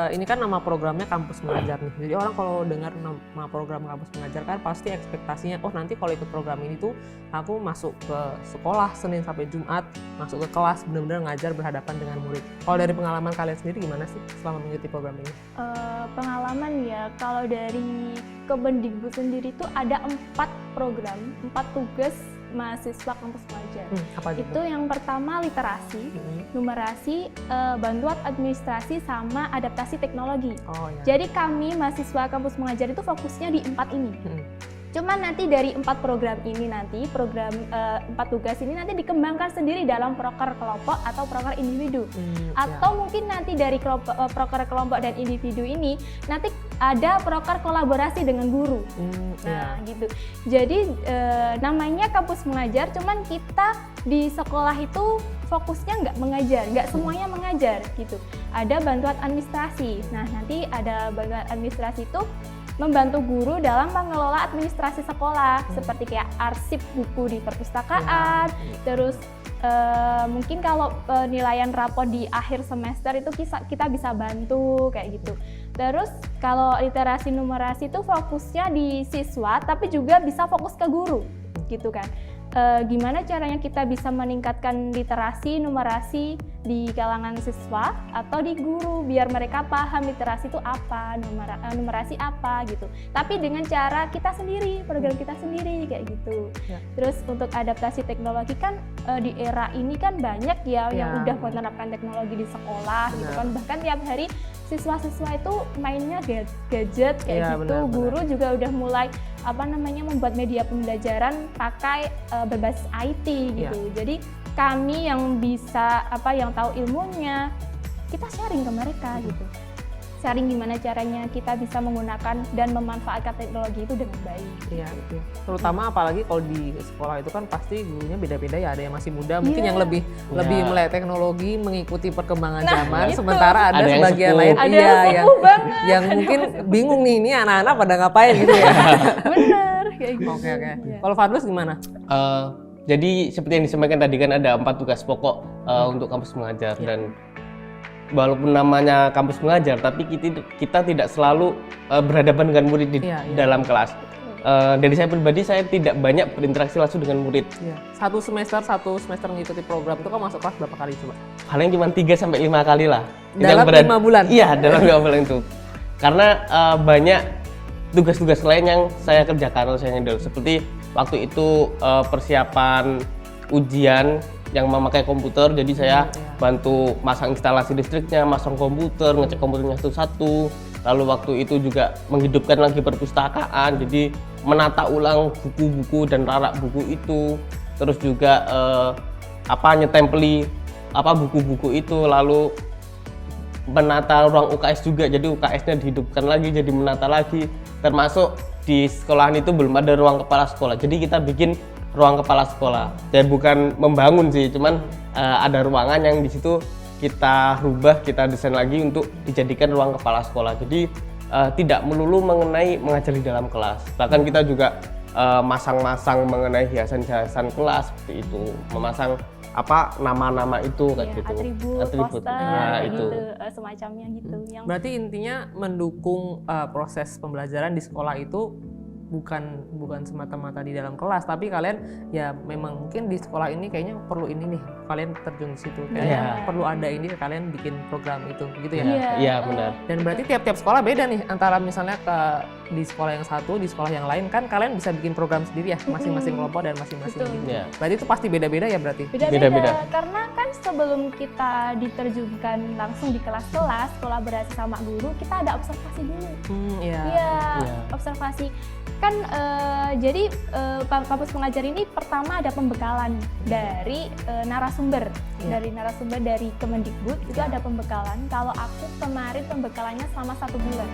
Ini kan nama programnya Kampus Mengajar nih. Jadi orang kalau dengar nama program Kampus Mengajar kan pasti ekspektasinya, oh nanti kalau ikut program ini tuh aku masuk ke sekolah Senin sampai Jumat, masuk ke kelas benar-benar ngajar berhadapan dengan murid. Kalau dari pengalaman kalian sendiri gimana sih selama mengikuti program ini? Pengalaman ya, kalau dari Kemendikbud sendiri tuh ada 4 program, 4 tugas mahasiswa kampus mengajar. Apa itu yang pertama literasi, numerasi, bantuan administrasi, sama adaptasi teknologi. Jadi kami mahasiswa kampus mengajar itu fokusnya di 4 ini. Cuman nanti dari 4 program ini nanti, program 4 tugas ini nanti dikembangkan sendiri dalam proker kelompok atau proker individu. Atau mungkin nanti dari proker kelompok dan individu ini nanti ada proker kolaborasi dengan guru. Gitu. Jadi namanya kampus mengajar, cuman kita di sekolah itu fokusnya nggak mengajar, nggak semuanya mengajar gitu. Ada bantuan administrasi. Nah nanti ada bantuan administrasi itu membantu guru dalam mengelola administrasi sekolah, seperti kayak arsip buku di perpustakaan, terus mungkin kalau penilaian rapor di akhir semester itu kita bisa bantu kayak gitu. Terus kalau literasi numerasi itu fokusnya di siswa, tapi juga bisa fokus ke guru gitu kan. Gimana caranya kita bisa meningkatkan literasi numerasi di kalangan siswa atau di guru biar mereka paham literasi itu apa, numerasi apa gitu. Tapi dengan cara kita sendiri, program kita sendiri kayak gitu. Terus untuk adaptasi teknologi kan di era ini kan banyak ya yang udah menerapkan teknologi di sekolah gitu kan. Bahkan tiap hari siswa-siswa itu mainnya gadget kayak gitu. Guru juga udah mulai membuat media pembelajaran pakai berbasis IT gitu. Jadi kami yang bisa yang tahu ilmunya, kita sharing ke mereka gitu. Sharing gimana caranya kita bisa menggunakan dan memanfaatkan teknologi itu dengan baik. Gitu. Terutama apalagi kalau di sekolah itu kan pasti gurunya beda-beda ya, ada yang masih muda, mungkin yang lebih melek teknologi, mengikuti perkembangan zaman, sementara ada sebagian lain yang mungkin bingung nih, ini anak-anak pada ngapain gitu ya. Bener kayak gitu. Oke. Kalau Fadlus gimana? Jadi seperti yang disampaikan tadi kan ada 4 tugas pokok untuk kampus mengajar, dan walaupun namanya kampus mengajar, tapi kita tidak selalu berhadapan dengan murid di dalam kelas. Dari saya pribadi, saya tidak banyak berinteraksi langsung dengan murid. Satu semester mengikuti program itu kan masuk kelas berapa kali coba? Paling cuma 3-5 kali lah. Dalam 5 bulan? Iya, dalam 5 bulan itu. Karena banyak tugas-tugas lain yang saya kerjakan, saya handle. Seperti waktu itu persiapan ujian yang memakai komputer, jadi saya bantu masang instalasi listriknya, masang komputer, ngecek komputernya satu-satu. Lalu waktu itu juga menghidupkan lagi perpustakaan, jadi menata ulang buku-buku dan rak buku itu. Terus juga nyetempeli buku-buku itu, lalu menata ruang UKS juga, jadi UKS-nya dihidupkan lagi, jadi menata lagi. Termasuk di sekolahan itu belum ada ruang kepala sekolah, jadi kita bikin ruang kepala sekolah. Dan bukan membangun sih, cuman ada ruangan yang di situ kita rubah, kita desain lagi untuk dijadikan ruang kepala sekolah. Jadi tidak melulu mengenai mengajar di dalam kelas, bahkan kita juga masang-masang mengenai hiasan-hiasan kelas seperti itu, memasang nama-nama itu kayak gitu, atribut poster, itu semacamnya gitu. Berarti intinya mendukung proses pembelajaran di sekolah itu bukan semata-mata di dalam kelas, tapi kalian ya memang mungkin di sekolah ini kayaknya perlu ini nih, kalian terjun di situ, kayaknya perlu ada ini, kalian bikin program itu, gitu ya? Iya, benar. Dan berarti tiap-tiap sekolah beda nih, antara misalnya di sekolah yang satu, di sekolah yang lain kan kalian bisa bikin program sendiri ya, masing-masing kelompok dan masing-masing ini. Berarti itu pasti beda-beda ya berarti? Beda-beda, karena kan sebelum kita diterjunkan langsung di kelas-kelas, kolaborasi sama guru, kita ada observasi dulu. Observasi. Kan jadi kampus mengajar ini pertama ada pembekalan dari narasumber, dari Kemendikbud itu ada pembekalan. Kalau aku kemarin pembekalannya selama 1 bulan.